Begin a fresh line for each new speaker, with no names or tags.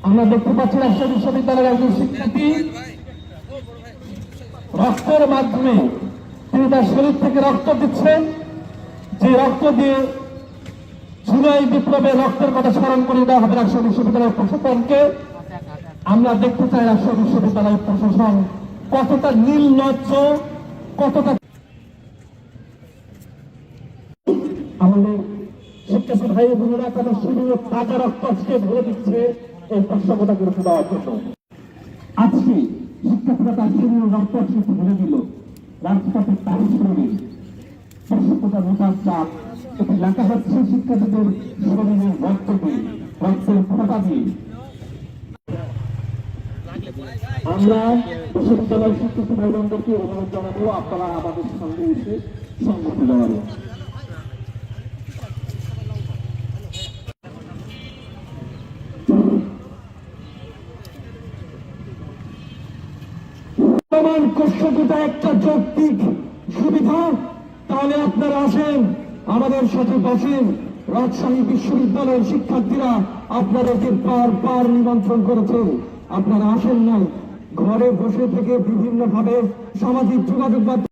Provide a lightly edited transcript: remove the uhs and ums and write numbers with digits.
আমরা দেখতে পাচ্ছি রাজশাহী বিশ্ববিদ্যালয়ের একজন শিক্ষার্থী রক্তের মাধ্যমে তিনি তার শরীর থেকে রক্ত দিচ্ছেন, যে রক্ত দিয়ে জুলাই বিপ্লবের রক্তের কথা স্মরণ করে দেওয়া হবে রাজশাহী বিশ্ববিদ্যালয়ের প্রশাসনকে। আমরা দেখতে চাই রাজশাহী বিশ্ববিদ্যালয়ের প্রশাসন কতটা নির্লজ্জ, কতটা আমাদের শিক্ষার্থী ভাই বোনেরা তাদের শরীরে তাজা রক্ত আজকে ভরে দিচ্ছে এই প্রশ্নটা গুরুত্ব দেওয়ার জন্য। আজকে শিক্ষার্থীরা তার শরীরে রক্ত আজকে ভরে দিল রাজপথে তারিখ করে প্রশ্নটা মোটার চাপ এটি লেখা হচ্ছে শিক্ষার্থীদের শরীরের রক্ত দিয়ে, রক্তের ফোঁটা দিয়ে। আমরা বিশ্ববিদ্যালয়ের শিক্ষার্থী ভাই বোনদেরকে অনুরোধ জানাবো আপনারা আমাদের সঙ্গে এসে সংগঠন জানাবেন। কোর্সটা একটা যৌক্তিক সুবিধা, তাহলে আপনারা আসেন আমাদের সাথে বসেন। রাজশাহী বিশ্ববিদ্যালয়ের শিক্ষার্থীরা আপনাদেরকে বার নিমন্ত্রণ করেছেন, আপনারা আসেন নাই, ঘরে বসে থেকে বিভিন্ন ভাবে সামাজিক যোগাযোগ